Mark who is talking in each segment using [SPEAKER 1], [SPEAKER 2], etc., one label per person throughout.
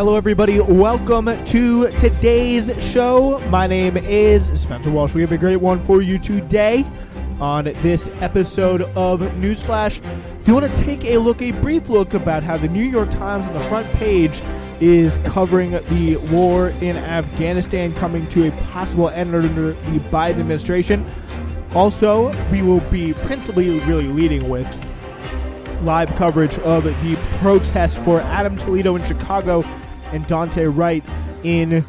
[SPEAKER 1] Hello, everybody. Welcome to today's show. My name is Spencer Walsh. We have a great one for you today on this episode of Newsflash. If you want to take a brief look about how the New York Times on the front page is covering the war in Afghanistan coming to a possible end under the Biden administration. Also, we will be principally really leading with live coverage of the protest for Adam Toledo in Chicago and Daunte Wright in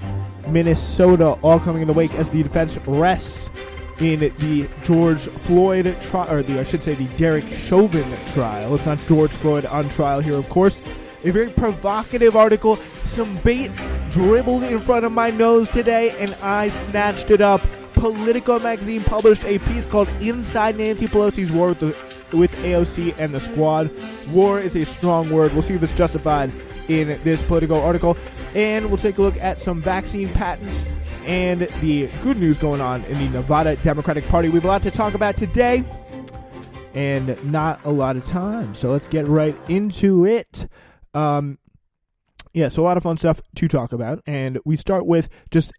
[SPEAKER 1] Minnesota, all coming in the wake as the defense rests in the George Floyd trial, or the Derek Chauvin trial. It's not George Floyd on trial here, of course. A very provocative article, some bait dribbled in front of my nose today, and I snatched it up. Politico magazine published a piece called Inside Nancy Pelosi's War with AOC and the Squad. War is a strong word. We'll see if it's justified in this Politico article. And we'll take a look at some vaccine patents and the good news going on in the Nevada Democratic Party. We have a lot to talk about today and not a lot of time. So let's get right into it. So a lot of fun stuff to talk about. And we start with just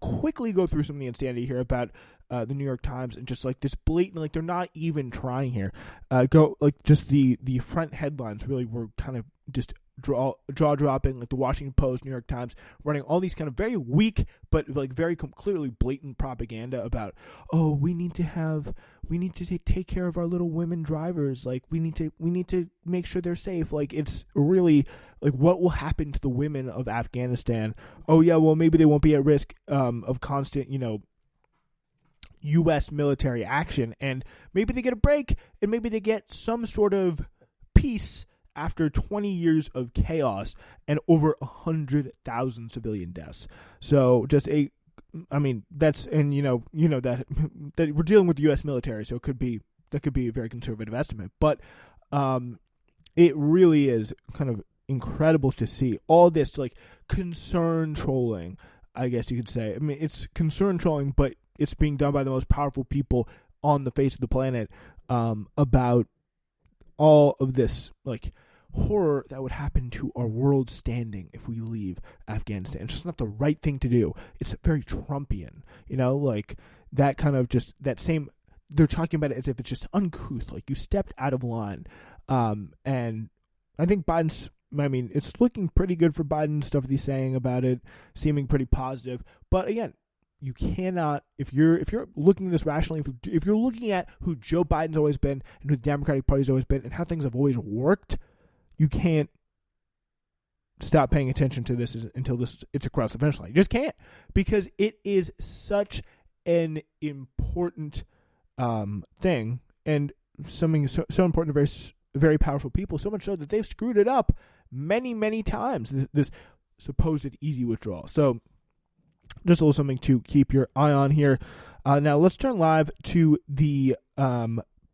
[SPEAKER 1] quickly go through some of the insanity here about the New York Times and just like this blatant, like they're not even trying here. The front headlines really were kind of just jaw-dropping, like the Washington Post, New York Times, running all these kind of very weak but like very clearly blatant propaganda about, we need to take care of our little women drivers, like we need to make sure they're safe. Like it's really like what will happen to the women of Afghanistan? Oh yeah, well maybe they won't be at risk of constant, U.S. military action, and maybe they get a break, and maybe they get some sort of peace after 20 years of chaos and over 100,000 civilian deaths. So that we're dealing with the U.S. military, so that could be a very conservative estimate, but it really is kind of incredible to see all this like concern trolling, I guess you could say. I mean, it's concern trolling, but it's being done by the most powerful people on the face of the planet about all of this like horror that would happen to our world standing if we leave Afghanistan. It's just not the right thing to do. It's very Trumpian, like that kind of just that same. They're talking about it as if it's just uncouth, like you stepped out of line. And I think it's looking pretty good for Biden, stuff that he's saying about it, seeming pretty positive. But again, you cannot, if you're looking at this rationally, if you're looking at who Joe Biden's always been and who the Democratic Party's always been and how things have always worked, you can't stop paying attention to this until it's across the finish line. You just can't, because it is such an important thing and something so important to very, very powerful people, so much so that they've screwed it up many, many times, this supposed easy withdrawal. So just a little something to keep your eye on here. Now let's turn live to the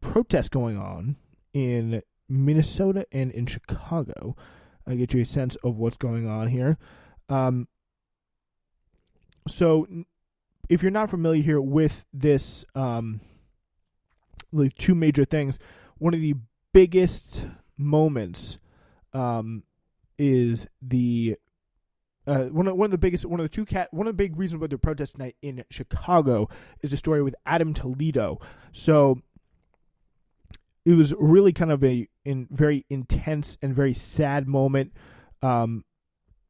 [SPEAKER 1] protest going on in Minnesota and in Chicago. I'll get you a sense of what's going on here. So if you're not familiar here with this, like two major things, one of the biggest moments is the one of the big reasons why they're protesting tonight in Chicago is the story with Adam Toledo. So it was really kind of a very intense and very sad moment. That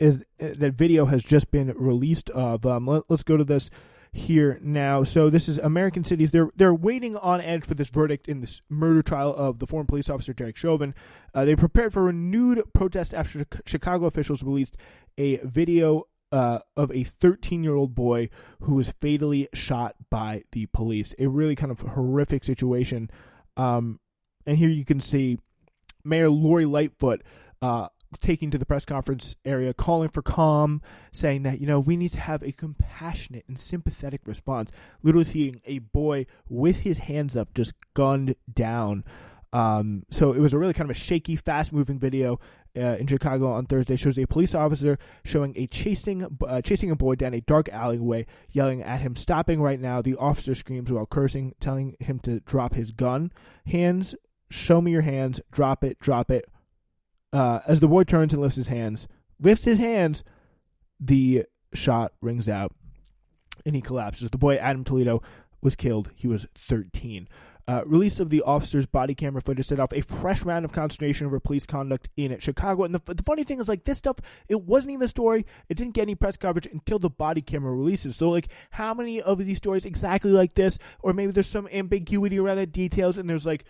[SPEAKER 1] video has just been released of. Let's go to this here now. So this is American cities. They're waiting on edge for this verdict in this murder trial of the former police officer Derek Chauvin. They prepared for renewed protest after Chicago officials released a video of a 13-year-old boy who was fatally shot by the police. A really kind of horrific situation. And here you can see Mayor Lori Lightfoot taking to the press conference area, calling for calm, saying that, we need to have a compassionate and sympathetic response. Literally seeing a boy with his hands up, just gunned down. So it was a really kind of a shaky, fast-moving video in Chicago on Thursday. Shows a police officer chasing a boy down a dark alleyway, yelling at him, "Stopping right now." The officer screams while cursing, telling him to drop his gun. "Hands, show me your hands. Drop it, drop it." As the boy turns and lifts his hands, the shot rings out, and he collapses. The boy, Adam Toledo, was killed. He was 13. Release of the officer's body camera footage set off a fresh round of consternation over police conduct in Chicago. And the funny thing is, like, this stuff, it wasn't even a story. It didn't get any press coverage until the body camera releases. So, like, how many of these stories exactly like this, or maybe there's some ambiguity around the details, and there's, like,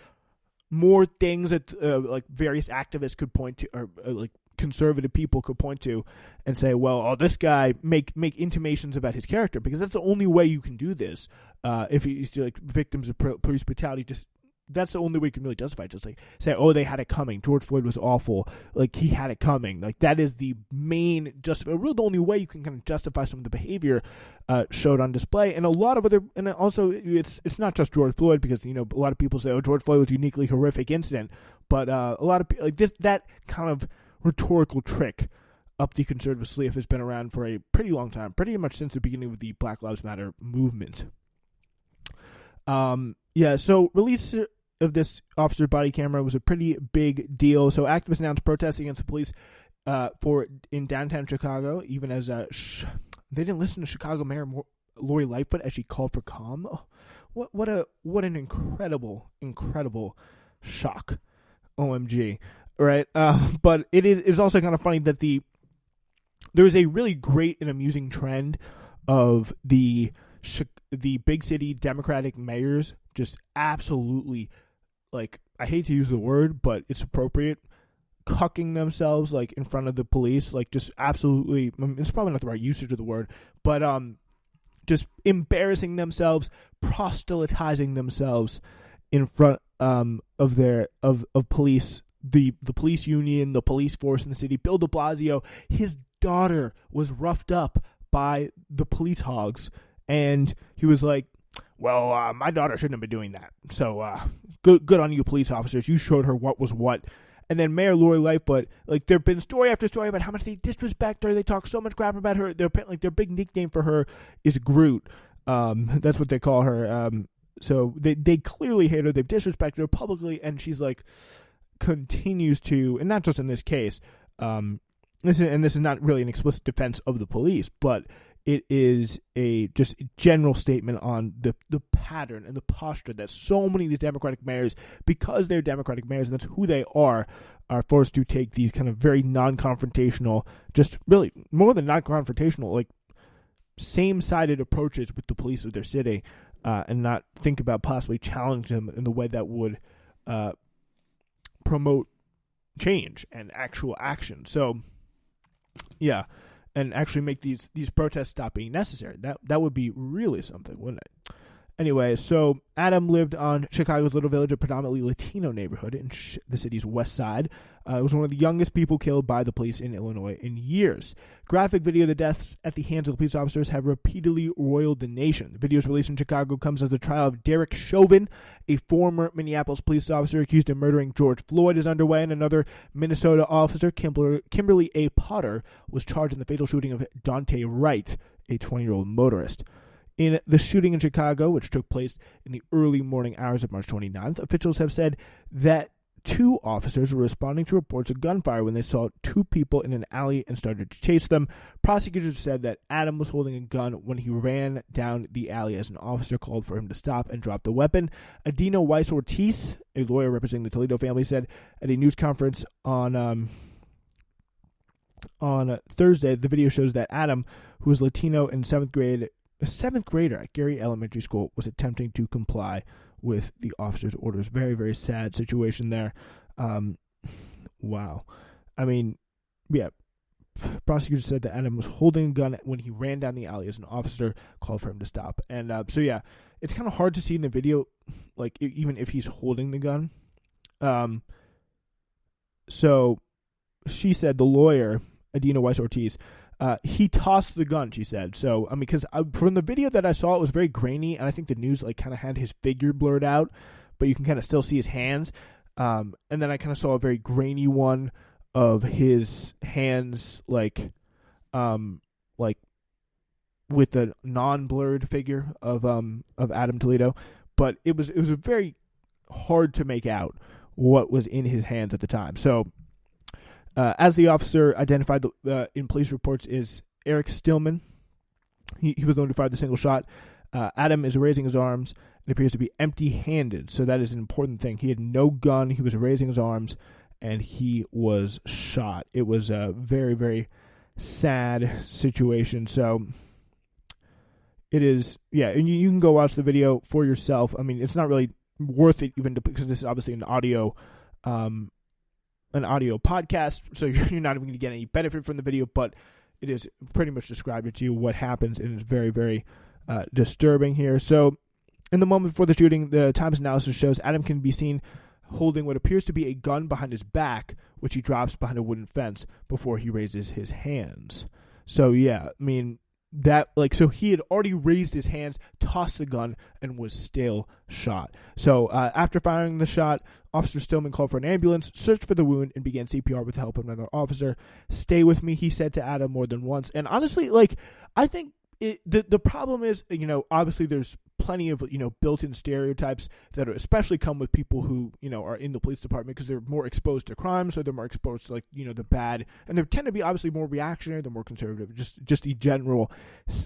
[SPEAKER 1] more things that, like, various activists could point to, or like, conservative people could point to and say, well, this guy make intimations about his character, because that's the only way you can do this. If he's like victims of police brutality, just that's the only way you can really justify it. Just like say, they had it coming. George Floyd was awful. Like, he had it coming. Like, that is the main really the only way you can kind of justify some of the behavior showed on display. And a lot of other, and also it's not just George Floyd, because a lot of people say, George Floyd was a uniquely horrific incident, but a lot of like that kind of rhetorical trick up the conservative sleeve has been around for a pretty long time, pretty much since the beginning of the Black Lives Matter movement. So release of this officer's body camera was a pretty big deal. So activists announced protests against the police in downtown Chicago, even as they didn't listen to Chicago Mayor Lori Lightfoot as she called for calm. What an incredible shock. OMG. Right, but it is also kind of funny that there's a really great and amusing trend of the big city Democratic mayors just absolutely, like, I hate to use the word, but it's appropriate, cucking themselves, like, in front of the police, like, just absolutely, it's probably not the right usage of the word, but just embarrassing themselves, proselytizing themselves in front of police. The police union, the police force in the city. Bill de Blasio, his daughter was roughed up by the police hogs, and he was like, well, my daughter shouldn't have been doing that. So good on you, police officers. You showed her what was what. And then Mayor Lori Lightfoot, like, there have been story after story about how much they disrespect her. They talk so much crap about her. Their big nickname for her is Groot. That's what they call her. So they clearly hate her. They've disrespected her publicly, and she's like, continues to, and not just in this case, this is not really an explicit defense of the police, but it is a just general statement on the pattern and the posture that so many of these Democratic mayors, because they're Democratic mayors and that's who they are forced to take these kind of very non-confrontational, just really more than non-confrontational, like same-sided approaches with the police of their city, and not think about possibly challenging them in the way that would promote change and actual action. So, yeah, and actually make these protests stop being necessary. That would be really something, wouldn't it? Anyway, so Adam lived on Chicago's Little Village, a predominantly Latino neighborhood in the city's west side. It was one of the youngest people killed by the police in Illinois in years. Graphic video of the deaths at the hands of the police officers have repeatedly roiled the nation. The videos released in Chicago comes as the trial of Derek Chauvin, a former Minneapolis police officer accused of murdering George Floyd, is underway, and another Minnesota officer, Kimberly A. Potter, was charged in the fatal shooting of Daunte Wright, a 20-year-old motorist. In the shooting in Chicago, which took place in the early morning hours of March 29th, officials have said that two officers were responding to reports of gunfire when they saw two people in an alley and started to chase them. Prosecutors said that Adam was holding a gun when he ran down the alley as an officer called for him to stop and drop the weapon. Adina Weiss-Ortiz, a lawyer representing the Toledo family, said at a news conference on Thursday, the video shows that Adam, who was Latino in a seventh grader at Gary Elementary School, was attempting to comply with the officer's orders. Very, very sad situation there. Wow. I mean, yeah. Prosecutors said that Adam was holding a gun when he ran down the alley as an officer called for him to stop. And so, yeah, it's kind of hard to see in the video, like, even if he's holding the gun. So she said, the lawyer, Adina Weiss-Ortiz, he tossed the gun, she said. So, I mean, because from the video that I saw, it was very grainy, and I think the news, like, kind of had his figure blurred out, but you can kind of still see his hands. And then I kind of saw a very grainy one of his hands, like with the non-blurred figure of Adam Toledo. But it was a very hard to make out what was in his hands at the time. So, As the officer identified in police reports is Eric Stillman. He was the one who fired the single shot. Adam is raising his arms and appears to be empty-handed, so that is an important thing. He had no gun. He was raising his arms, and he was shot. It was a very, very sad situation. So it is, yeah, and you can go watch the video for yourself. I mean, it's not really worth it even because this is obviously an audio podcast, so you're not even going to get any benefit from the video, but it is pretty much described to you what happens, and it's very, very disturbing here. So in the moment before the shooting, the Times analysis shows Adam can be seen holding what appears to be a gun behind his back, which he drops behind a wooden fence before he raises his hands. So yeah, I mean, so he had already raised his hands, tossed the gun, and was still shot. So after firing the shot, Officer Stillman called for an ambulance, searched for the wound, and began CPR with the help of another officer. "Stay with me," he said to Adam more than once. And honestly, I think the problem is, obviously there's plenty of, built-in stereotypes that especially come with people who, are in the police department because they're more exposed to crime, so they're more exposed to, the bad, and they tend to be obviously more reactionary, they're more conservative, just the general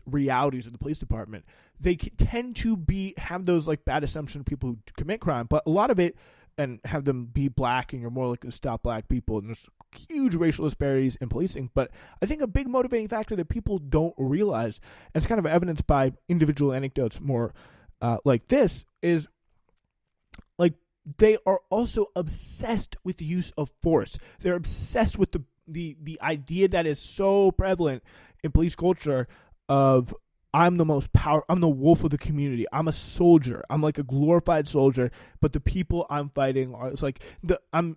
[SPEAKER 1] realities of the police department. They tend to have those, bad assumptions of people who commit crime, but a lot of it, and have them be black, and you're more likely to stop black people, and there's huge racial disparities in policing. But I think a big motivating factor that people don't realize, and it's kind of evidenced by individual anecdotes more like this, is they are also obsessed with the use of force. They're obsessed with the idea that is so prevalent in police culture of, I'm the most powerful. I'm the wolf of the community. I'm a soldier. I'm like a glorified soldier, but the people I'm fighting are. It's like I'm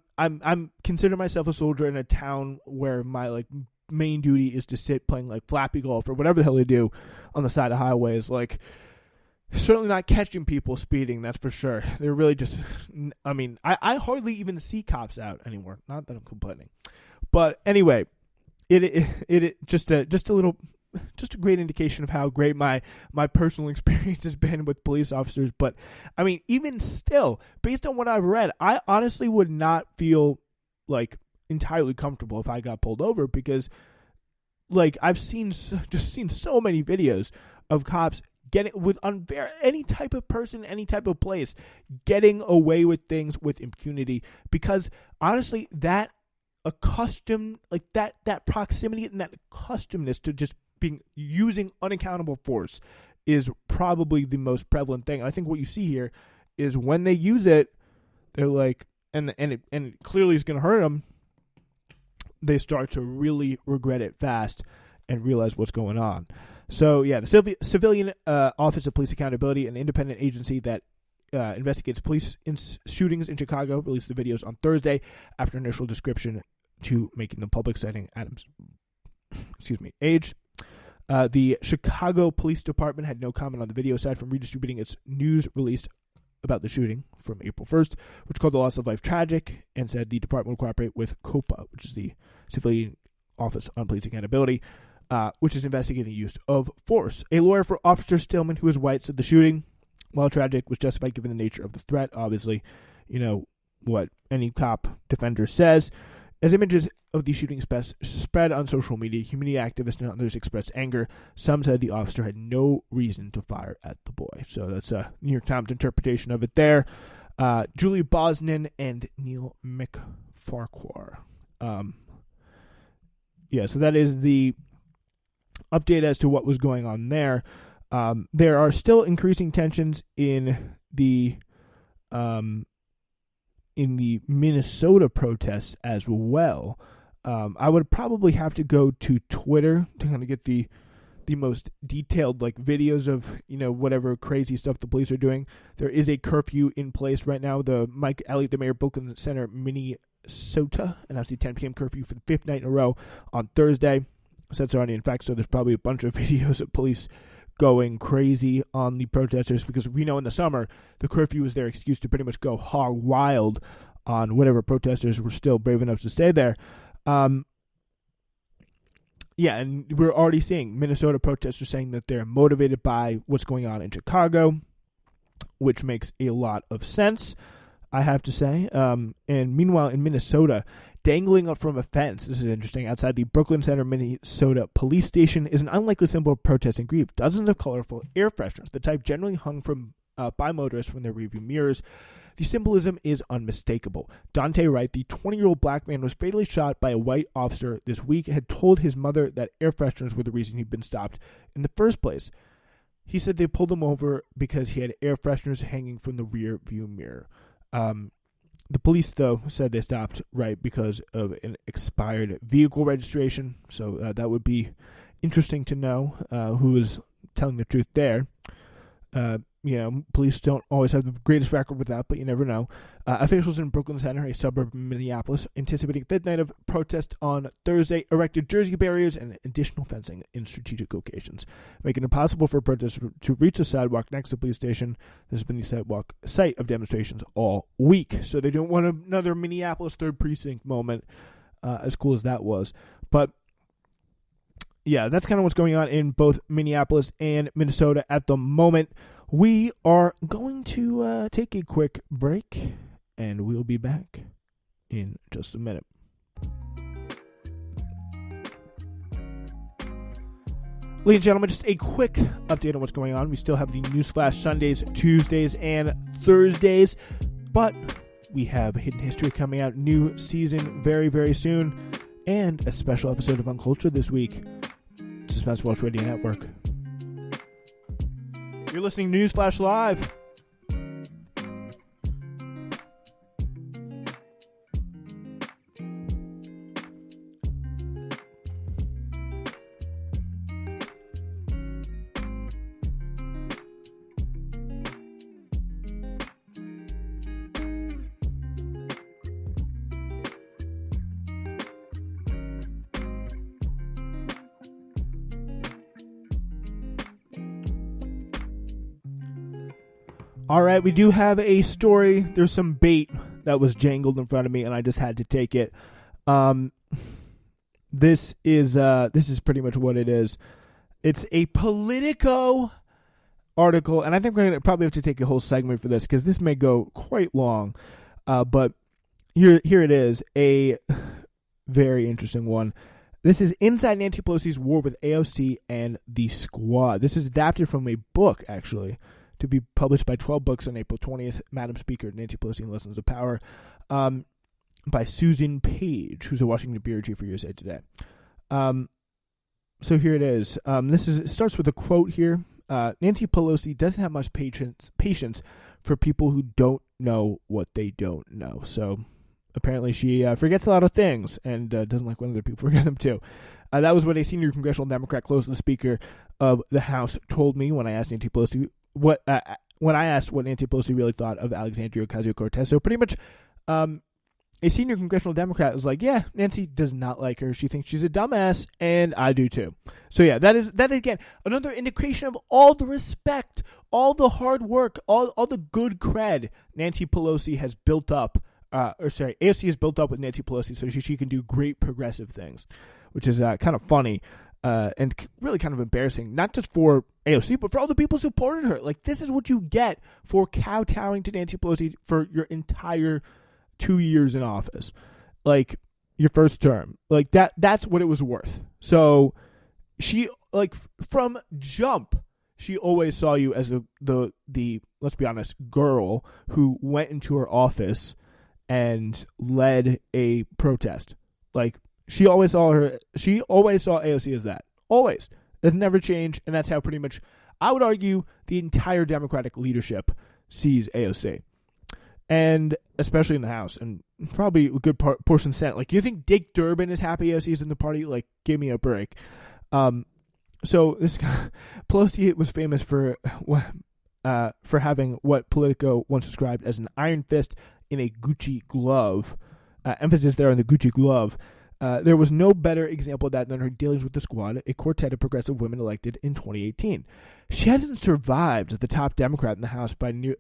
[SPEAKER 1] consider myself a soldier in a town where my main duty is to sit playing flappy golf or whatever the hell they do on the side of highways. Certainly not catching people speeding. That's for sure. They're really just. I mean, I hardly even see cops out anymore. Not that I'm complaining, but anyway, it just a little. Just a great indication of how great my personal experience has been with police officers. But, I mean, even still, based on what I've read, I honestly would not feel, entirely comfortable if I got pulled over because, I've seen so many videos of cops getting, any type of person, any type of place, getting away with things with impunity because, honestly, that that proximity and that accustomedness to just using unaccountable force is probably the most prevalent thing. And I think what you see here is when they use it, they're and it clearly is going to hurt them. They start to really regret it fast and realize what's going on. So yeah, the Civilian Office of Police Accountability, an independent agency that investigates police shootings in Chicago, released the videos on Thursday after initial description to making them public, citing Adams' age. The Chicago Police Department had no comment on the video aside from redistributing its news release about the shooting from April 1st, which called the loss of life tragic, and said the department will cooperate with COPA, which is the Civilian Office on Police Accountability, which is investigating the use of force. A lawyer for Officer Stillman, who is white, said the shooting, while tragic, was justified given the nature of the threat. Obviously, what any cop defender says. As images of the shooting spread on social media, community activists and others expressed anger. Some said the officer had no reason to fire at the boy. So that's a New York Times interpretation of it there. Julie Bosnan and Neil McFarquhar. So that is the update as to what was going on there. There are still increasing tensions in the Minnesota protests as well. I would probably have to go to Twitter to kind of get the most detailed videos of whatever crazy stuff the police are doing. There is a curfew in place right now. The Mike Elliott, the mayor of Brooklyn Center, Minnesota, announced the 10 p.m. curfew for the fifth night in a row on Thursday. Sets already in fact, so there's probably a bunch of videos of police going crazy on the protesters because we know in the summer the curfew is their excuse to pretty much go hog wild on whatever protesters were still brave enough to stay there. And we're already seeing Minnesota protesters saying that they're motivated by what's going on in Chicago, which makes a lot of sense, I have to say. And meanwhile, in Minnesota, dangling up from a fence, this is interesting, outside the Brooklyn Center, Minnesota police station is an unlikely symbol of protest and grief. Dozens of colorful air fresheners, the type generally hung from by motorists from their rearview mirrors. The symbolism is unmistakable. Daunte Wright, the 20-year-old black man, was fatally shot by a white officer this week, had told his mother that air fresheners were the reason he'd been stopped in the first place. He said they pulled him over because he had air fresheners hanging from the rear view mirror. The police, though, said they stopped Wright because of an expired vehicle registration. So that would be interesting to know who was telling the truth there. Police don't always have the greatest record with that, but you never know. Officials in Brooklyn Center, a suburb of Minneapolis, anticipating a fifth night of protest on Thursday, erected jersey barriers and additional fencing in strategic locations, making it impossible for protesters to reach the sidewalk next to the police station. This has been the site of demonstrations all week. So they don't want another Minneapolis 3rd Precinct moment, as cool as that was. But yeah, that's kind of what's going on in both Minneapolis and Minnesota at the moment. We are going to take a quick break, and we'll be back in just a minute. Ladies and gentlemen, just a quick update on what's going on. We still have the Newsflash Sundays, Tuesdays, and Thursdays, but we have Hidden History coming out, new season very, very soon, and a special episode of Uncultured this week. Suspense Watch Radio Network. You're listening to Newsflash Live. All right, we do have a story. There's some bait that was jangled in front of me, and I just had to take it. This is pretty much what it is. It's a Politico article, and I think we're going to probably have to take a whole segment for this because this may go quite long. But here it is, a very interesting one. This is Inside Nancy Pelosi's War with AOC and the Squad. This is adapted from a book, actually, to be published by 12 Books on April 20th, Madam Speaker, Nancy Pelosi and Lessons of Power, by Susan Page, who's a Washington bureau chief for USA Today. So here it is. It starts with a quote here. Nancy Pelosi doesn't have much patience for people who don't know what they don't know. So apparently she forgets a lot of things and doesn't like when other people forget them too. That was what a senior congressional Democrat close to the Speaker of the House told me when I asked Nancy Pelosi what Nancy Pelosi really thought of Alexandria Ocasio-Cortez. So pretty much a senior congressional Democrat was like, yeah, Nancy does not like her. She thinks she's a dumbass, and I do too. So yeah, that is again another indication of all the respect, all the hard work, all the good cred Nancy Pelosi has built up. AOC has built up with Nancy Pelosi so she can do great progressive things, which is kind of funny. And really kind of embarrassing, not just for AOC, but for all the people who supported her. Like, this is what you get for kowtowing to Nancy Pelosi for your entire 2 years in office. Like, your first term. Like, that's what it was worth. So, she, like, from jump, she always saw you as the let's be honest, girl who went into her office and led a protest. Like, She always saw AOC as that. Always. That's never changed, and that's how pretty much, I would argue, the entire Democratic leadership sees AOC. And especially in the House, and probably a good portion of the Senate. Like, you think Dick Durbin is happy AOC is in the party? Like, give me a break. So this guy, Pelosi was famous for having what Politico once described as an iron fist in a Gucci glove. Emphasis there on the Gucci glove. There was no better example of that than her dealings with the Squad, a quartet of progressive women elected in 2018. She hasn't survived as the top Democrat in the House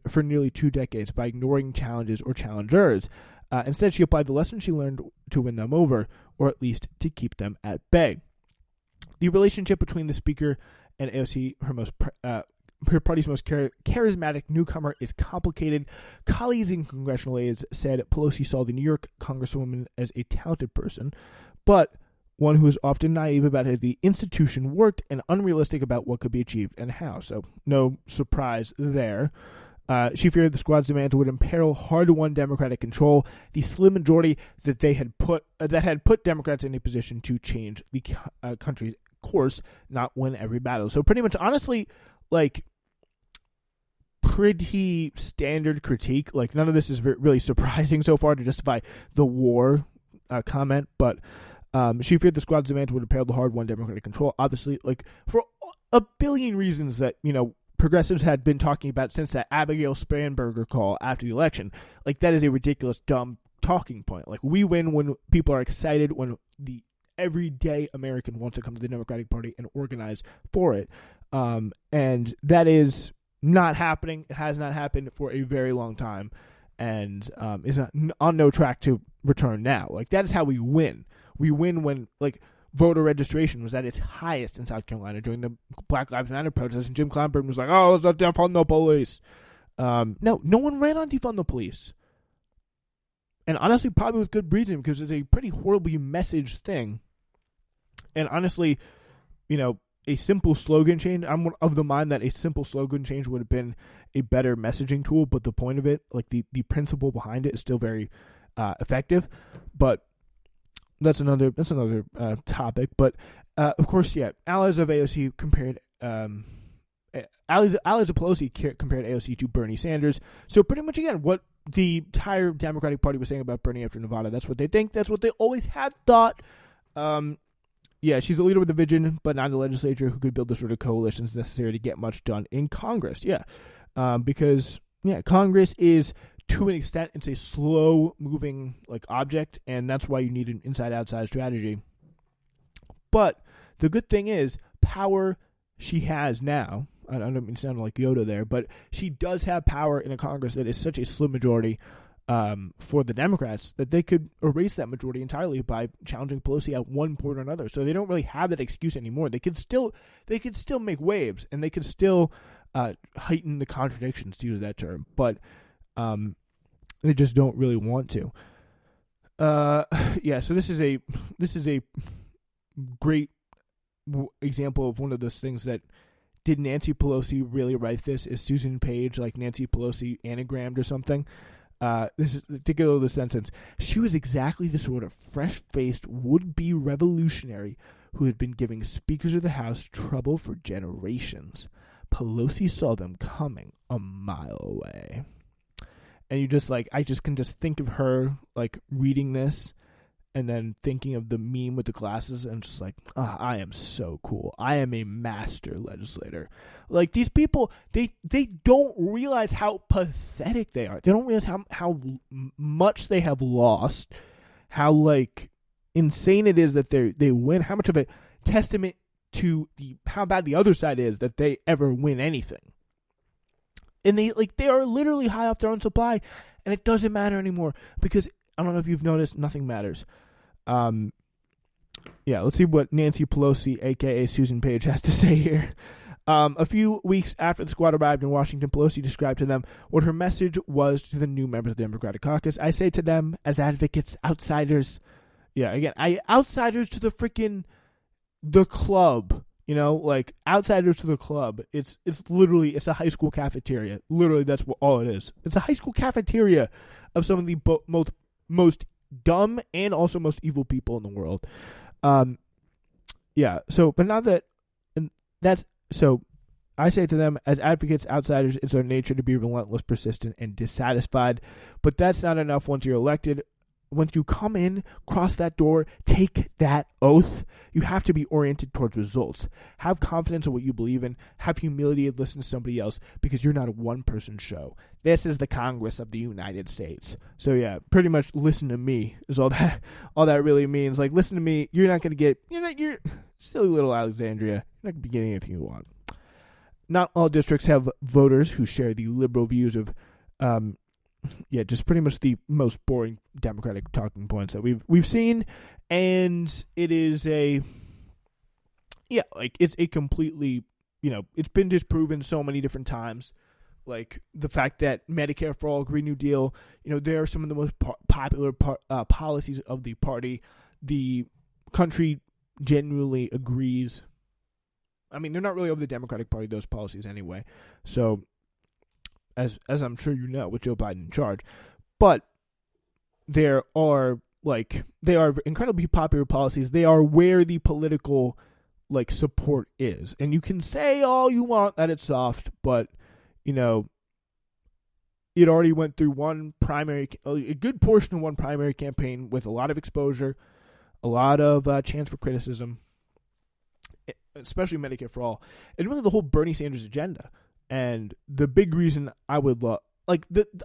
[SPEAKER 1] for nearly 2 decades by ignoring challenges or challengers. Instead, she applied the lessons she learned to win them over, or at least to keep them at bay. The relationship between the Speaker and AOC, her most her party's most charismatic newcomer is complicated. Colleagues and congressional aides said Pelosi saw the New York Congresswoman as a talented person, but one who is often naive about how the institution worked and unrealistic about what could be achieved and how. So no surprise there. She feared the squad's demands would imperil hard-won Democratic control, the slim majority that had put Democrats in a position to change the country's course, not win every battle. So pretty much, honestly, like, pretty standard critique. Like, none of this is really surprising so far to justify the war comment, but she feared the squad's demands would imperil the hard-won Democratic control. Obviously, like, for a billion reasons that, progressives had been talking about since that Abigail Spanberger call after the election. Like, that is a ridiculous, dumb talking point. Like, we win when people are excited, when the everyday American wants to come to the Democratic Party and organize for it. And that is not happening. It has not happened for a very long time, and is on no track to return now. Like, that is how we win. We win when, like, voter registration was at its highest in South Carolina during the Black Lives Matter protests, and Jim Clyburn was like, "Oh, it's a defund the police." No one ran on defund the police, and honestly, probably with good reason, because it's a pretty horribly messaged thing. And honestly, a simple slogan change. I'm of the mind that a simple slogan change would have been a better messaging tool, but the point of it, like the principle behind it, is still very effective. But that's another topic. But of course, yeah, allies of AOC compared allies of Pelosi compared AOC to Bernie Sanders. So pretty much, again, what the entire Democratic Party was saying about Bernie after Nevada, that's what they think. That's what they always have thought. Yeah, she's a leader with a vision, but not a legislature who could build the sort of coalitions necessary to get much done in Congress. Yeah, because Congress is, to an extent, it's a slow-moving object, and that's why you need an inside-outside strategy. But the good thing is, power she has now. I don't mean to sound like Yoda there, but she does have power in a Congress that is such a slim majority for the Democrats that they could erase that majority entirely by challenging Pelosi at one point or another. So they don't really have that excuse anymore. They could still make waves, and they could still heighten the contradictions, to use that term, but they just don't really want to. So this is a great example of one of those things that, did Nancy Pelosi really write this? Is Susan Page like Nancy Pelosi anagrammed or something? This is particularly the sentence. She was exactly the sort of fresh-faced would-be revolutionary who had been giving speakers of the House trouble for generations. Pelosi saw them coming a mile away. And I just can think of her reading this and then thinking of the meme with the glasses and just I am so cool. I am a master legislator. Like, these people, they don't realize how pathetic they are. They don't realize how much they have lost, how insane it is that they win, how much of a testament to how bad the other side is that they ever win anything. And they are literally high off their own supply, and it doesn't matter anymore because, I don't know if you've noticed, nothing matters. Let's see what Nancy Pelosi, a.k.a. Susan Page, has to say here. A few weeks after the squad arrived in Washington, Pelosi described to them what her message was to the new members of the Democratic caucus. I say to them, as advocates, outsiders, outsiders to the club, outsiders to the club. It's literally, it's a high school cafeteria. Literally, that's all it is. It's a high school cafeteria of some of the most dumb and also most evil people in the world. So I say to them, as advocates, outsiders, it's our nature to be relentless, persistent, and dissatisfied. But that's not enough once you're elected. Once you come in, cross that door, take that oath, you have to be oriented towards results. Have confidence in what you believe in. Have humility and listen to somebody else, because you're not a one-person show. This is the Congress of the United States. So yeah, pretty much listen to me is all that really means. Listen to me. You're not going to get, you're silly little Alexandria. You're not going to be getting anything you want. Not all districts have voters who share the liberal views of, just pretty much the most boring Democratic talking points that we've seen, and it is it's a completely, it's been disproven so many different times. Like the fact that Medicare for All, Green New Deal, they are some of the most popular policies of the party. The country genuinely agrees. I mean, they're not really of the Democratic Party, those policies anyway. So, as I'm sure you know, with Joe Biden in charge. But they are incredibly popular policies. They are where the political, support is. And you can say all you want that it's soft, but it already went through a good portion of one primary campaign with a lot of exposure, a lot of chance for criticism, especially Medicare for All, and really the whole Bernie Sanders agenda. And the big reason I would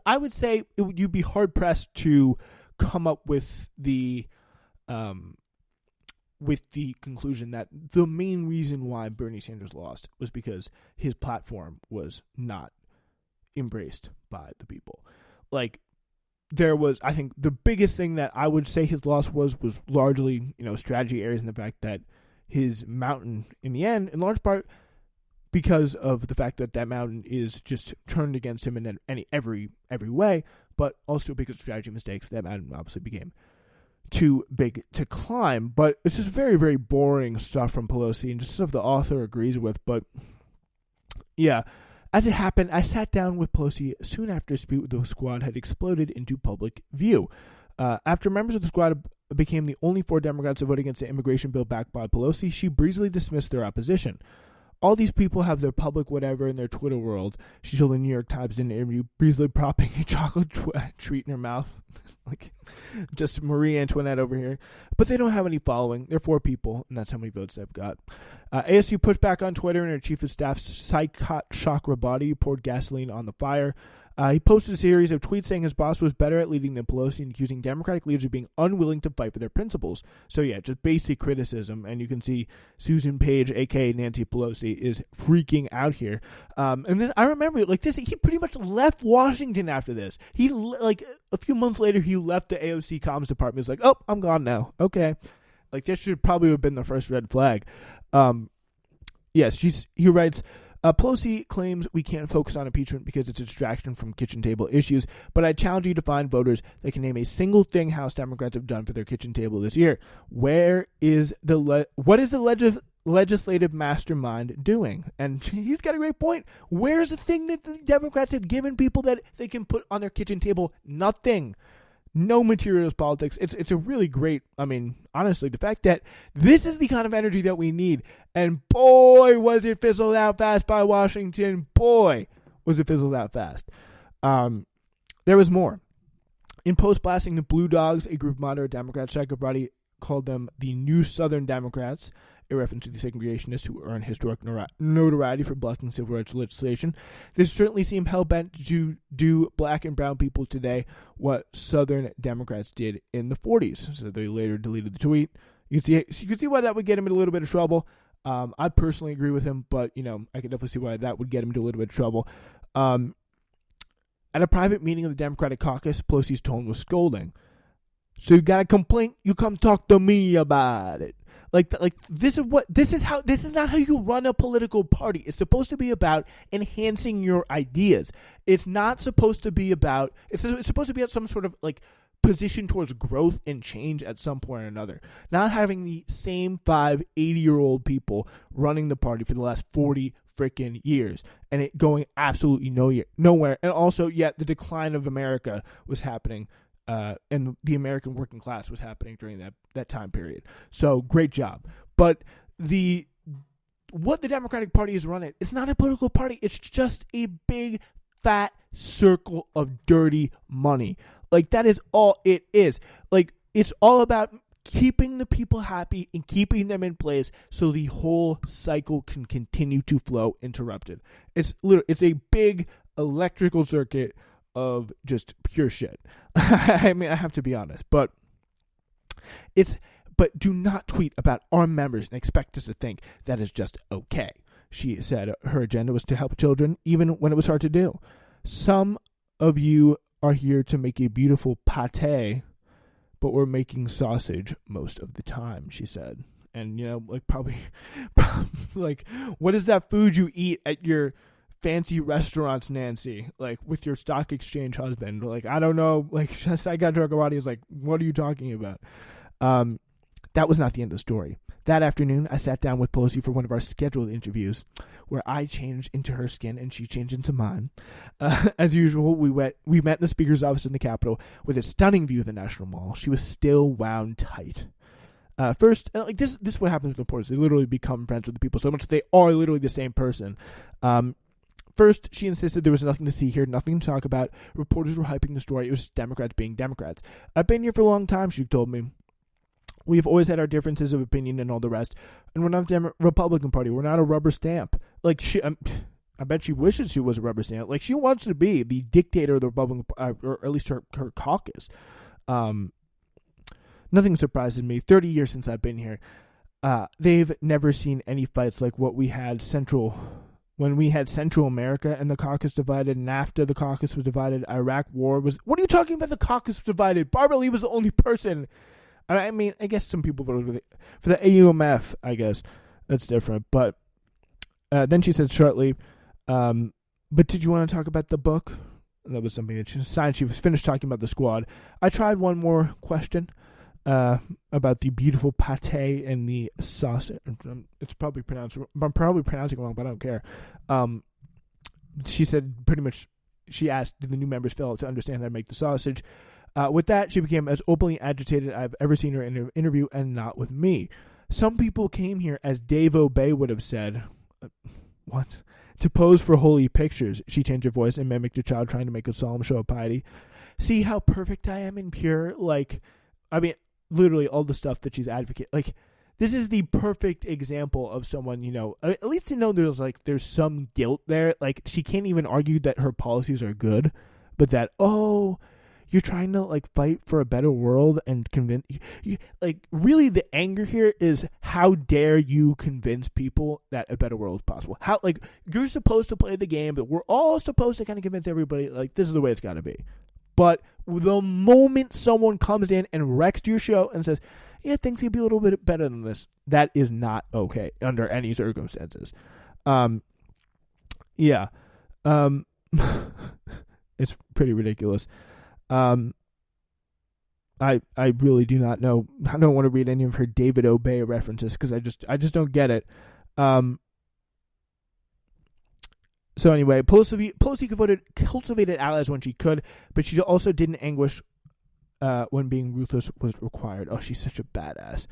[SPEAKER 1] I would say you'd be hard pressed to come up with the conclusion that the main reason why Bernie Sanders lost was because his platform was not embraced by the people. There was, I think, the biggest thing that I would say his loss was largely, strategy areas, and the fact that his mountain, in the end, in large part, because of the fact that mountain is just turned against him in every way, but also because of strategy mistakes, that mountain obviously became too big to climb. But it's just very, very boring stuff from Pelosi and just stuff the author agrees with. But yeah, as it happened, I sat down with Pelosi soon after a dispute with the squad had exploded into public view. After members of the squad became the only 4 Democrats to vote against the immigration bill backed by Pelosi, she breezily dismissed their opposition. All these people have their public whatever in their Twitter world, she told the New York Times in an interview, breezily propping a chocolate treat in her mouth. Just Marie Antoinette over here. But they don't have any following. They're 4 people, and that's how many votes they've got. ASU pushed back on Twitter, and her chief of staff, Saikat Chakrabarti, poured gasoline on the fire. He posted a series of tweets saying his boss was better at leading than Pelosi and accusing Democratic leaders of being unwilling to fight for their principles. So yeah, just basic criticism. And you can see Susan Page, a.k.a. Nancy Pelosi, is freaking out here. And then I remember, he pretty much left Washington after this. He, a few months later, he left the AOC comms department. He's like, oh, I'm gone now. Okay. This should probably have been the first red flag. Yes, he writes, Pelosi claims we can't focus on impeachment because it's a distraction from kitchen table issues, but I challenge you to find voters that can name a single thing House Democrats have done for their kitchen table this year. What is the legislative mastermind doing? And he's got a great point. Where's the thing that the Democrats have given people that they can put on their kitchen table? Nothing. No materials politics. It's a really great, honestly, the fact that this is the kind of energy that we need. And boy, was it fizzled out fast by Washington. Boy, was it fizzled out fast. There was more. In post-blasting the Blue Dogs, a group of moderate Democrats, Chakrabarti called them the New Southern Democrats, a reference to the segregationists who earn historic notoriety for blocking civil rights legislation. This certainly seemed hell-bent to do black and brown people today what Southern Democrats did in the 40s. So they later deleted the tweet. You can see why that would get him in a little bit of trouble. I personally agree with him, but I can definitely see why that would get him into a little bit of trouble. At a private meeting of the Democratic caucus, Pelosi's tone was scolding. So you got a complaint? You come talk to me about it. This is not how you run a political party. It's supposed to be about enhancing your ideas. It's not supposed to be about, it's supposed to be at some sort of position towards growth and change at some point or another. Not having the same 5 80-year-old people running the party for the last 40 freaking years and it going absolutely nowhere. And also, yet the decline of America was happening. And the American working class was happening during that time period. So great job. But what the Democratic Party is running, it's not a political party. It's just a big, fat circle of dirty money. That is all it is. It's all about keeping the people happy and keeping them in place so the whole cycle can continue to flow uninterrupted. It's a big electrical circuit of just pure shit. I have to be honest, but do not tweet about armed members and expect us to think that is just okay. She said her agenda was to help children even when it was hard to do. Some of you are here to make a beautiful pate, but we're making sausage most of the time, she said. and like probably like, what is that food you eat at your fancy restaurants, Nancy, like with your stock exchange husband? Like, I don't know. Like, Saigon Dragawati is like, what are you talking about? That was not the end of the story. That afternoon, I sat down with Pelosi for one of our scheduled interviews, where I changed into her skin and she changed into mine. As usual, we met in the Speaker's office in the Capitol with a stunning view of the National Mall. She was still wound tight. First, like this is what happens with reporters. They literally become friends with the people so much that they are literally the same person. First, she insisted there was nothing to see here, nothing to talk about. Reporters were hyping the story. It was Democrats being Democrats. I've been here for a long time, she told me. We've always had our differences of opinion and all the rest. And we're not the Republican Party. We're not a rubber stamp. Like, I bet she wishes she was a rubber stamp. Like, she wants to be the dictator of the Republican, or at least her caucus. Nothing surprises me. 30 years since I've been here. They've never seen any fights like what we had when we had Central America and the caucus divided, NAFTA, the caucus was divided, Iraq war was... What are you talking about? The caucus was divided. Barbara Lee was the only person. I mean, I guess some people voted for the AUMF, I guess. That's different. But then she said shortly, but did you want to talk about the book? And that was something that she signed. She was finished talking about the Squad. I tried one more question about the beautiful pate and the sausage. It's probably pronounced... I'm probably pronouncing it wrong, but I don't care. She said pretty much... She asked, did the new members fail to understand how to make the sausage? With that, she became as openly agitated I've ever seen her in an interview, and not with me. Some people came here, as Dave Obey would have said, what? To pose for holy pictures. She changed her voice and mimicked a child trying to make a solemn show of piety. See how perfect I am and pure? Like, I mean, literally all the stuff that she's advocating. Like, this is the perfect example of someone, at least to know there's some guilt there. Like, she can't even argue that her policies are good, but that, you're trying to, like, fight for a better world and convince... like, really, the anger here is, how dare you convince people that a better world is possible? How, like, you're supposed to play the game, but we're all supposed to kind of convince everybody, like, this is the way it's got to be. But the moment someone comes in and wrecks your show and says, yeah, things could be a little bit better than this, that is not okay under any circumstances. Yeah. It's pretty ridiculous. I really do not know. I don't want to read any of her David Obey references because I just don't get it. So anyway, Pelosi cultivated allies when she could, but she also didn't anguish when being ruthless was required. Oh, she's such a badass.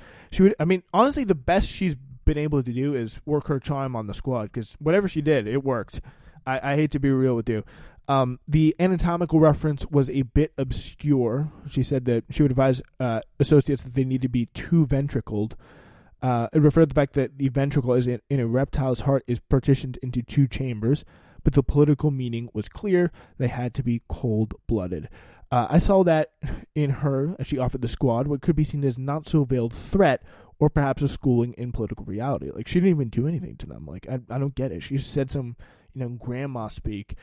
[SPEAKER 1] Honestly, the best she's been able to do is work her charm on the Squad, because whatever she did, it worked. I hate to be real with you. The anatomical reference was a bit obscure. She said that she would advise associates that they need to be two-ventricled. It referred to the fact that the ventricle in a reptile's heart is partitioned into two chambers, but the political meaning was clear. They had to be cold-blooded. I saw that in her as she offered the Squad what could be seen as not-so-veiled threat, or perhaps a schooling in political reality. Like, she didn't even do anything to them. Like, I don't get it. She just said some, grandma speak.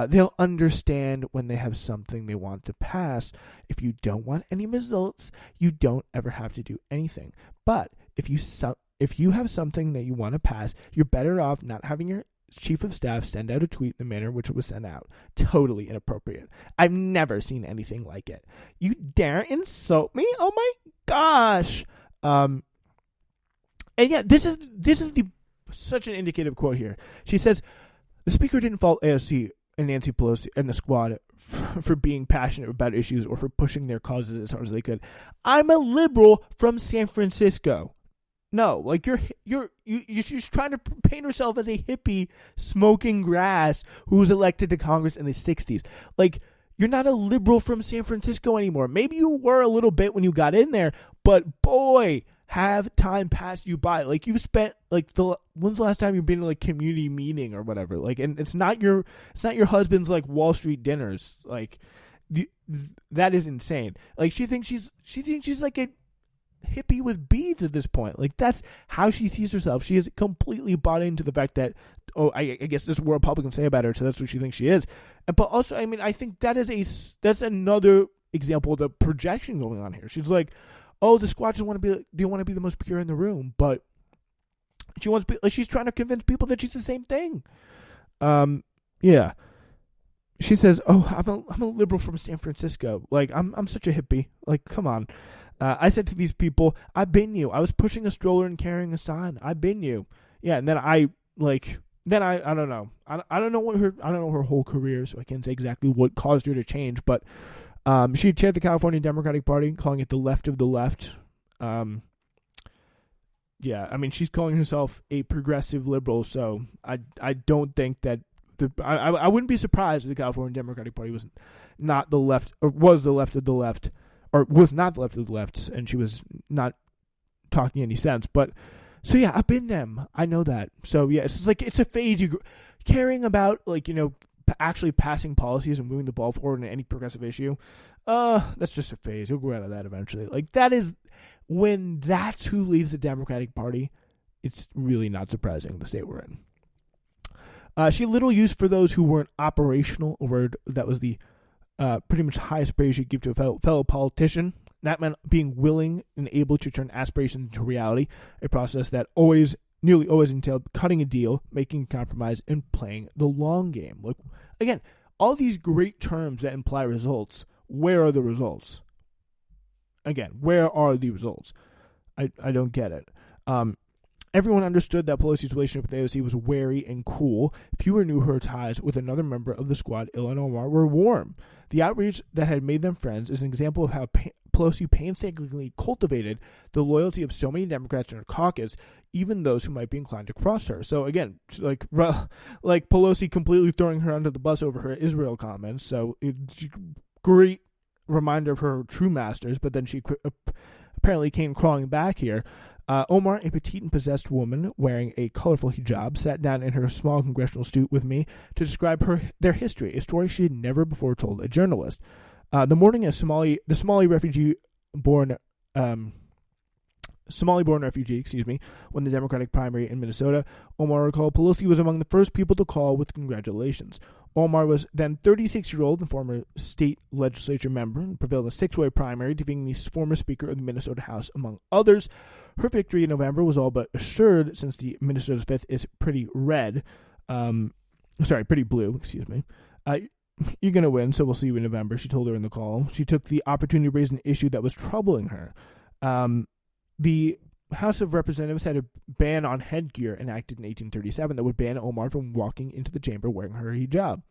[SPEAKER 1] They'll understand when they have something they want to pass. If you don't want any results, you don't ever have to do anything. But if you have something that you want to pass, you're better off not having your chief of staff send out a tweet in the manner in which it was sent out. Totally inappropriate. I've never seen anything like it. You dare insult me? Oh my gosh. And yeah, this is such an indicative quote here. She says, the speaker didn't fault AOC and Nancy Pelosi and the Squad for being passionate about issues or for pushing their causes as hard as they could. I'm a liberal from San Francisco. No, like you're trying to paint herself as a hippie smoking grass who was elected to Congress in the 60s. Like, you're not a liberal from San Francisco anymore. Maybe you were a little bit when you got in there, but boy, have time passed you by. Like, you've spent when's the last time you've been to like community meeting or whatever? Like, and it's not your husband's like Wall Street dinners. Like, that is insane. Like, she thinks she's like a hippie with beads at this point. Like, that's how she sees herself. She is completely bought into the fact that, I guess this is what Republicans say about her, so that's what she thinks she is. But also, I think that's another example of the projection going on here. She's like, oh, the squad just want to be, they want to be the most pure in the room, but she wants to be, like, she's trying to convince people that she's the same thing. Yeah. She says, oh, I'm a liberal from San Francisco. Like, I'm such a hippie. Like, come on. I said to these people, I've been you. I was pushing a stroller and carrying a sign. I've been you. Yeah, and then I don't know. I don't know her whole career, so I can't say exactly what caused her to change, but she chaired the California Democratic Party, calling it the left of the left. Yeah, I mean, she's calling herself a progressive liberal, so I don't think that I wouldn't be surprised if the California Democratic Party was not the left, or was the left of the left, or was not the left of the left, and she was not talking any sense. But so yeah, I've been them. I know that. So yeah, it's just like, it's a phase. You caring about, like, you know, actually passing policies and moving the ball forward in any progressive issue. That's just a phase. You'll grow out of that eventually. Like, that is when that's who leads the Democratic Party. It's really not surprising the state we're in. She had little use for those who weren't operational, a word that was the pretty much highest praise she'd give to a fellow politician. That meant being willing and able to turn aspirations into reality, a process that nearly always entailed cutting a deal, making a compromise, and playing the long game. Like, again, all these great terms that imply results. Where are the results? Again, where are the results? I don't get it. Everyone understood that Pelosi's relationship with AOC was wary and cool. Fewer knew her ties with another member of the squad, Ilhan Omar, were warm. The outreach that had made them friends is an example of how Pelosi painstakingly cultivated the loyalty of so many Democrats in her caucus, even those who might be inclined to cross her. So again, like Pelosi completely throwing her under the bus over her Israel comments. So great reminder of her true masters, but then she apparently came crawling back here. Omar, a petite and possessed woman wearing a colorful hijab, sat down in her small congressional suite with me to describe their history, a story she had never before told a journalist. The morning the Somali refugee-born refugee, won the Democratic primary in Minnesota, Omar recalled Pelosi was among the first people to call with congratulations. Omar was then 36-year-old and former state legislature member and prevailed in a 6-way primary, defeating the former Speaker of the Minnesota House, among others. Her victory in November was all but assured since the Minnesota's 5th is pretty blue, excuse me. You're going to win, so we'll see you in November, she told her in the call. She took the opportunity to raise an issue that was troubling her. The House of Representatives had a ban on headgear enacted in 1837 that would ban Omar from walking into the chamber wearing her hijab.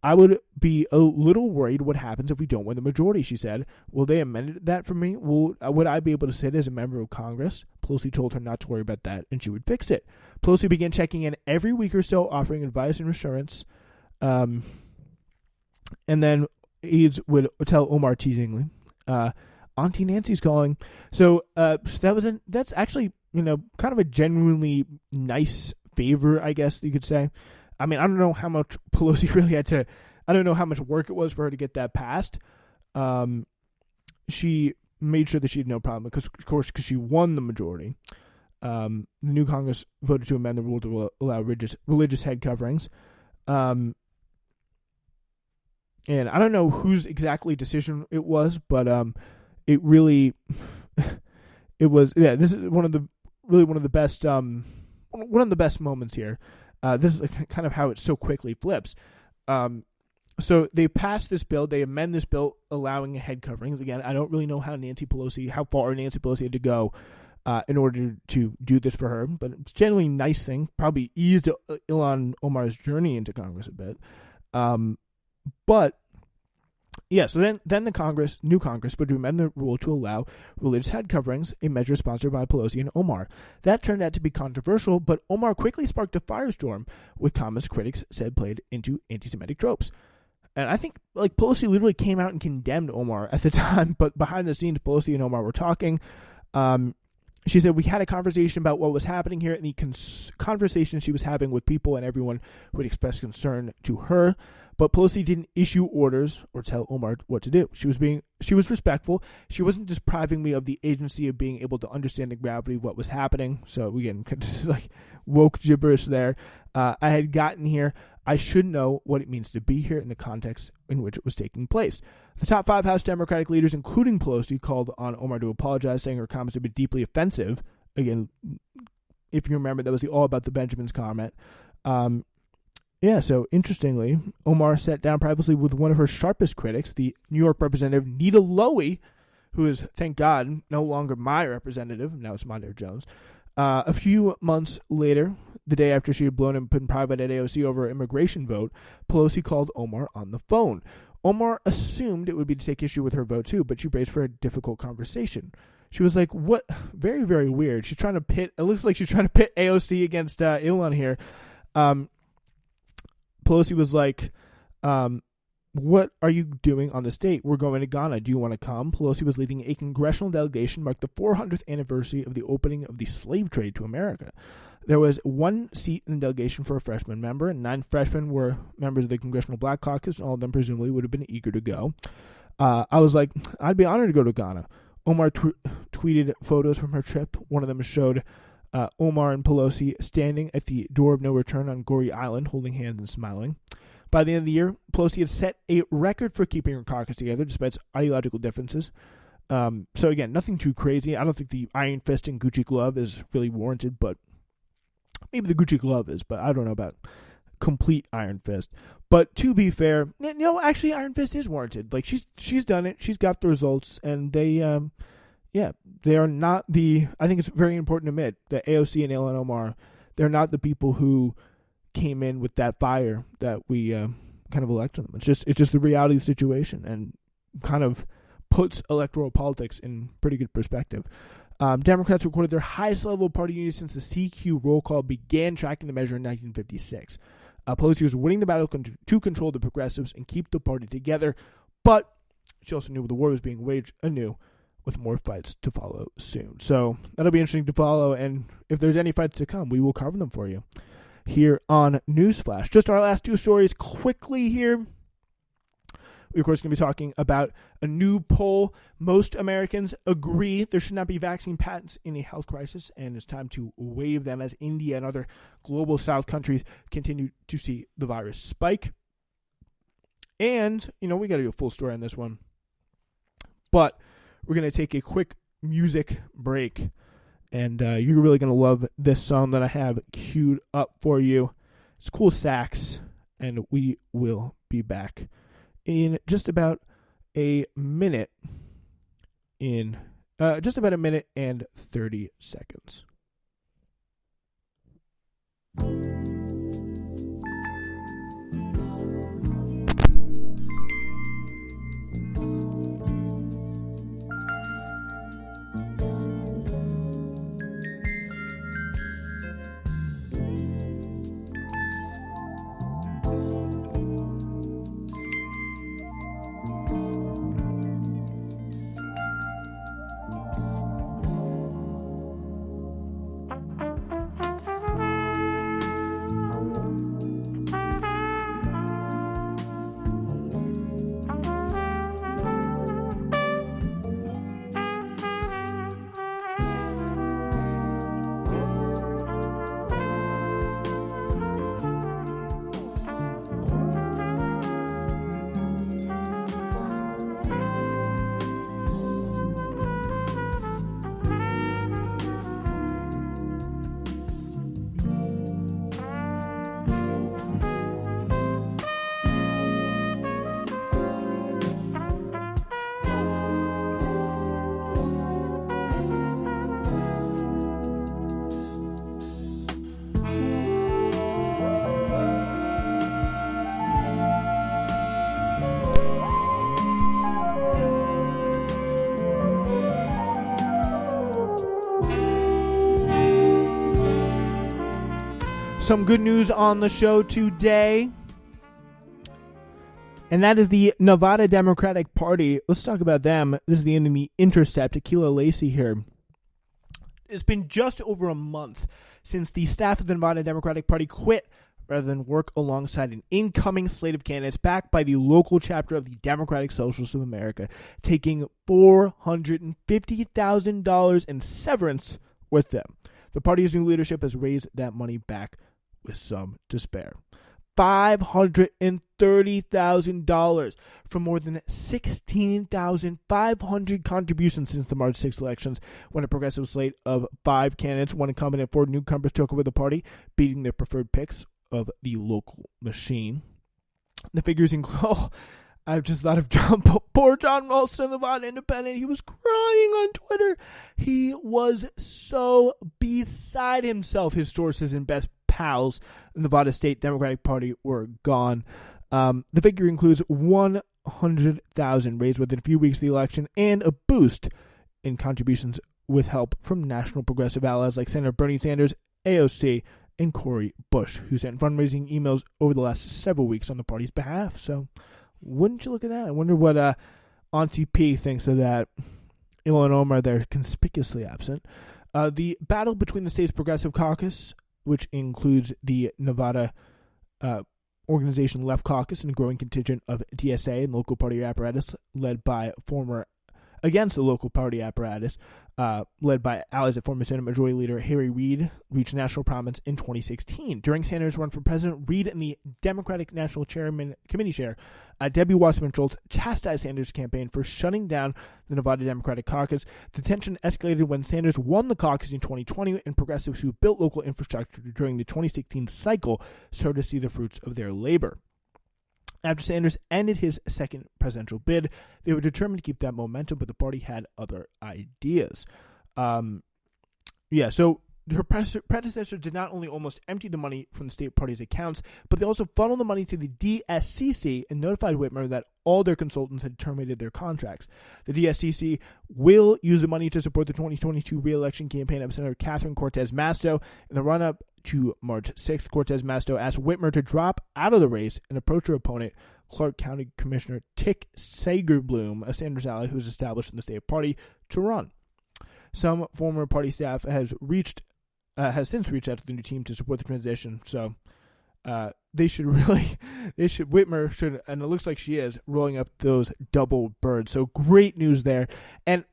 [SPEAKER 1] I would be a little worried what happens if we don't win the majority, she said. Will they amend that for me? Would I be able to sit as a member of Congress? Pelosi told her not to worry about that, and she would fix it. Pelosi began checking in every week or so, offering advice and reassurance. And then aides would tell Omar teasingly, Auntie Nancy's calling. So that's actually, kind of a genuinely nice favor, I guess you could say. I mean, I don't know how much Pelosi really had to, I don't know how much work it was for her to get that passed. She made sure that she had no problem because she won the majority. The new Congress voted to amend the rule to allow religious head coverings. And I don't know whose exactly decision it was, but it really, it was, yeah, this is one of the best moments here. This is kind of how it so quickly flips. So they passed this bill. They amend this bill allowing head coverings. Again, I don't really know how far Nancy Pelosi had to go in order to do this for her, but it's generally a nice thing. Probably eased Ilhan Omar's journey into Congress a bit. But yeah, so then the new Congress would amend the rule to allow religious head coverings, a measure sponsored by Pelosi and Omar. That turned out to be controversial, but Omar quickly sparked a firestorm with comments critics said played into anti-Semitic tropes. And I think Pelosi literally came out and condemned Omar at the time, but behind the scenes, Pelosi and Omar were talking. She said, we had a conversation about what was happening here, and the conversation she was having with people and everyone who had expressed concern to her. But Pelosi didn't issue orders or tell Omar what to do. She was being she was respectful. She wasn't depriving me of the agency of being able to understand the gravity of what was happening. So again, just like woke gibberish there. I had gotten here. I should know what it means to be here in the context in which it was taking place. The top 5 House Democratic leaders, including Pelosi, called on Omar to apologize, saying her comments had been deeply offensive. Again, if you remember, that was the All About the Benjamins comment. So interestingly, Omar sat down privately with one of her sharpest critics, the New York representative Nita Lowey, who is, thank God, no longer my representative. Now it's Mondaire Jones. A few months later, the day after she had blown him in private at AOC over an immigration vote, Pelosi called Omar on the phone. Omar assumed it would be to take issue with her vote too, but she braced for a difficult conversation. She was like, what? Very, very weird. She's trying to pit, it looks like she's trying to pit AOC against Elon here. Pelosi was like, what are you doing on this date? We're going to Ghana. Do you want to come? Pelosi was leading a congressional delegation marked the 400th anniversary of the opening of the slave trade to America. There was 1 seat in the delegation for a freshman member, and 9 freshmen were members of the Congressional Black Caucus, and all of them presumably would have been eager to go. I was like, I'd be honored to go to Ghana. Omar tweeted photos from her trip. One of them showed Omar and Pelosi standing at the door of no return on Goree Island, holding hands and smiling. By the end of the year, Pelosi had set a record for keeping her caucus together, despite its ideological differences. So again, nothing too crazy. I don't think the iron fist and Gucci glove is really warranted, but maybe the Gucci glove is, but I don't know about complete iron fist. But to be fair, actually iron fist is warranted. Like she's done it. She's got the results, and they are not the. I think it's very important to admit that AOC and Ilhan Omar, they're not the people who came in with that fire that we kind of elected them. It's just the reality of the situation, and kind of puts electoral politics in pretty good perspective. Democrats recorded their highest level of party unity since the CQ roll call began tracking the measure in 1956. Pelosi was winning the battle to control the progressives and keep the party together, but she also knew the war was being waged anew, with more fights to follow soon. So that'll be interesting to follow, and if there's any fights to come, we will cover them for you here on Newsflash. Just our last 2 stories quickly here. We're, of course, going to be talking about a new poll. Most Americans agree there should not be vaccine patents in a health crisis, and it's time to waive them as India and other global south countries continue to see the virus spike. And, we got to do a full story on this one. But we're going to take a quick music break, and you're really going to love this song that I have queued up for you. It's cool sax, and we will be back in just about a minute. In just about a minute and 30 seconds. Some good news on the show today, and that is the Nevada Democratic Party. Let's talk about them. This is the end of The Intercept. Akilah Lacey here. It's been just over a month since the staff of the Nevada Democratic Party quit rather than work alongside an incoming slate of candidates backed by the local chapter of the Democratic Socialists of America, taking $450,000 in severance with them. The party's new leadership has raised that money back with some to spare. $530,000 from more than 16,500 contributions since the March 6th elections, when a progressive slate of 5 candidates, 1 incumbent and 4 newcomers, took over the party, beating their preferred picks of the local machine. The figures include... I've just thought of poor John Ralston, the Nevada Independent. He was crying on Twitter. He was so beside himself. His sources and best pals in the Nevada State Democratic Party were gone. The figure includes $100,000 raised within a few weeks of the election and a boost in contributions with help from national progressive allies like Senator Bernie Sanders, AOC, and Cori Bush, who sent fundraising emails over the last several weeks on the party's behalf. So, wouldn't you look at that? I wonder what Auntie P thinks of that. Ilhan Omar, they're conspicuously absent. The battle between the state's Progressive Caucus, which includes the Nevada organization Left Caucus and a growing contingent of DSA and local party apparatus, led by against the local party apparatus, led by allies of former Senate Majority Leader Harry Reid, reached national prominence in 2016. During Sanders' run for president, Reid and the Democratic National Committee Chair, Debbie Wasserman Schultz, chastised Sanders' campaign for shutting down the Nevada Democratic Caucus. The tension escalated when Sanders won the caucus in 2020, and progressives who built local infrastructure during the 2016 cycle started to see the fruits of their labor. After Sanders ended his second presidential bid, they were determined to keep that momentum, but the party had other ideas. So her predecessor did not only almost empty the money from the state party's accounts, but they also funneled the money to the DSCC and notified Whitmer that all their consultants had terminated their contracts. The DSCC will use the money to support the 2022 re-election campaign of Senator Catherine Cortez Masto. In the run-up to March 6th, Cortez Masto asked Whitmer to drop out of the race and approach her opponent, Clark County Commissioner Tick Sagerblum, a Sanders ally who was established in the state party, to run. Some former party staff has since reached out to the new team to support the transition. So Whitmer should, and it looks like she is, rolling up those double birds. So great news there. And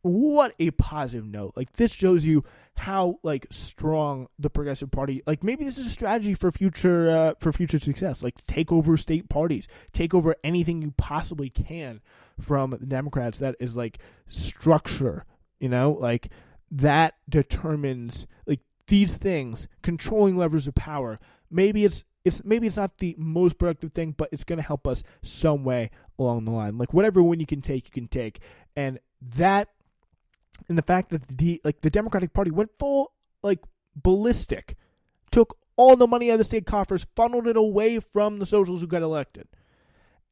[SPEAKER 1] what a positive note. This shows you how strong the Progressive Party, maybe this is a strategy for future success. Take over state parties, take over anything you possibly can from the Democrats. That is structure, that determines these things, controlling levers of power. Maybe it's not the most productive thing, but it's going to help us some way along the line. Whatever win you can take, and that, and the fact that the Democratic Party went full ballistic, took all the money out of the state coffers, funneled it away from the socialists who got elected,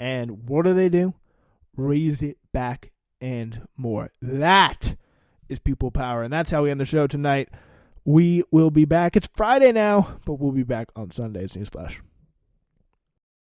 [SPEAKER 1] and what do? Raise it back and more. That is people power, and that's how we end the show tonight. We will be back. It's Friday now, but we'll be back on Sunday. It's Newsflash.